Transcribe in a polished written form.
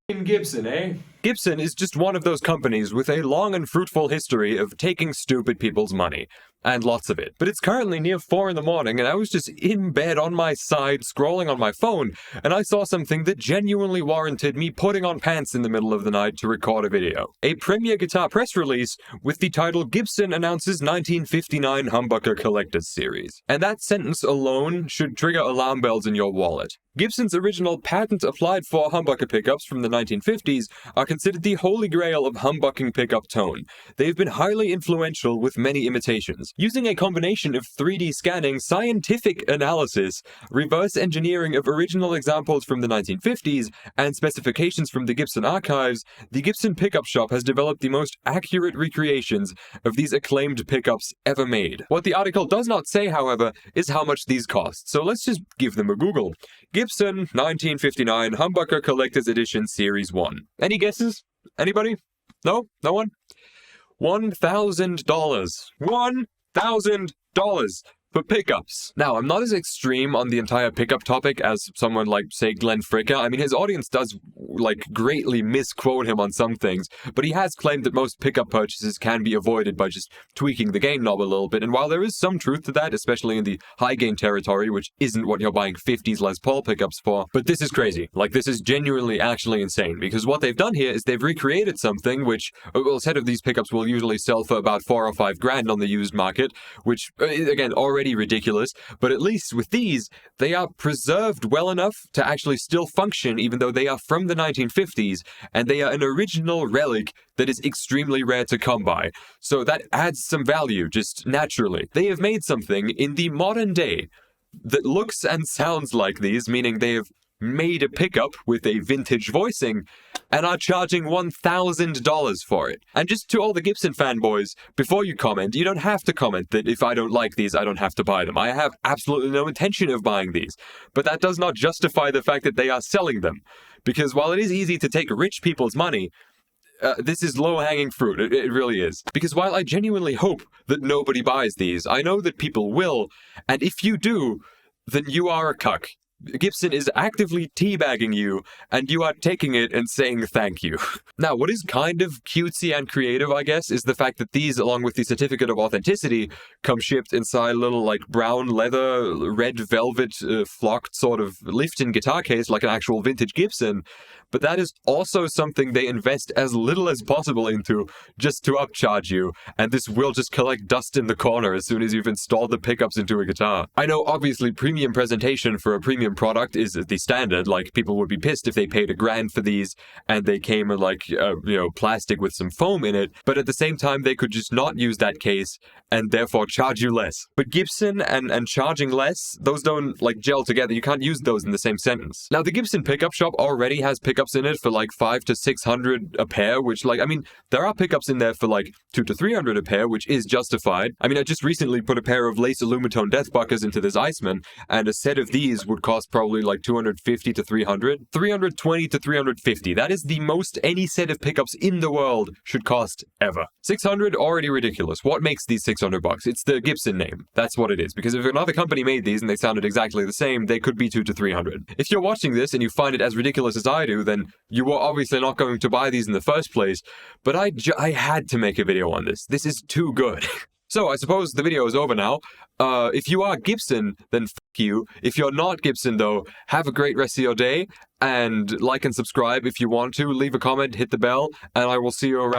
Gibson, eh? Gibson is just one of those companies with a long and fruitful history of taking stupid people's money. And lots of it. But it's currently near 4 in the morning, and I was just in bed on my side, scrolling on my phone, and I saw something that genuinely warranted me putting on pants in the middle of the night to record a video. A Premier Guitar press release with the title Gibson announces 1959 Humbucker Collector's Series. And that sentence alone should trigger alarm bells in your wallet. Gibson's original patent-applied-for humbucker pickups from the 1950s are considered the holy grail of humbucking pickup tone. They've been highly influential with many imitations. Using a combination of 3D scanning, scientific analysis, reverse engineering of original examples from the 1950s, and specifications from the Gibson archives, the Gibson Pickup Shop has developed the most accurate recreations of these acclaimed pickups ever made. What the article does not say, however, is how much these cost, so let's just give them a Google. Gibson 1959 Humbucker Collector's Edition Series 1. Any guesses? Anybody? No? No one? $1,000. $1,000 for pickups. Now, I'm not as extreme on the entire pickup topic as someone like, say, Glenn Fricka. I mean, his audience does, greatly misquote him on some things, but he has claimed that most pickup purchases can be avoided by just tweaking the gain knob a little bit, and while there is some truth to that, especially in the high gain territory, which isn't what you're buying 50s Les Paul pickups for, but this is crazy. This is genuinely actually insane, because what they've done here is they've recreated something which, well, a set of these pickups will usually sell for about 4 or 5 grand on the used market, which, again, already ridiculous, but at least with these, they are preserved well enough to actually still function even though they are from the 1950s, and they are an original relic that is extremely rare to come by. So that adds some value, just naturally. They have made something in the modern day that looks and sounds like these, meaning they have made a pickup with a vintage voicing and are charging $1,000 for it. And just to all the Gibson fanboys, before you comment, you don't have to comment that if I don't like these, I don't have to buy them. I have absolutely no intention of buying these. But that does not justify the fact that they are selling them. Because while it is easy to take rich people's money, this is low-hanging fruit. It really is. Because while I genuinely hope that nobody buys these, I know that people will, and if you do, then you are a cuck. Gibson is actively teabagging you, and you are taking it and saying thank you. Now, what is kind of cutesy and creative, I guess, is the fact that these, along with the certificate of authenticity, come shipped inside a little, brown leather, red velvet, flocked sort of Lifton guitar case, like an actual vintage Gibson. But that is also something they invest as little as possible into, just to upcharge you, and this will just collect dust in the corner as soon as you've installed the pickups into a guitar. I know, obviously, premium presentation for a premium product is the standard. People would be pissed if they paid $1,000 for these and they came in plastic with some foam in it, but at the same time they could just not use that case and therefore charge you less. But Gibson and charging less, those don't gel together. You can't use those in the same sentence. Now, the Gibson Pickup Shop already has pickups in it for $500 to $600 a pair, which there are pickups in there for $200 to $300 a pair, which is justified. I just recently put a pair of lace Alumitone Deathbuckers into this Iceman, and a set of these would cost probably $250 to $300, $320 to $350. That is the most any set of pickups in the world should cost ever. $600, already ridiculous. What makes these $600? It's the Gibson name. That's what it is. Because if another company made these and they sounded exactly the same, they could be $200 to $300. If you're watching this and you find it as ridiculous as I do, then you were obviously not going to buy these in the first place. But I had to make a video on this. This is too good. So, I suppose the video is over now. If you are Gibson, then f*** you. If you're not Gibson, though, have a great rest of your day, and like and subscribe if you want to, leave a comment, hit the bell, and I will see you around.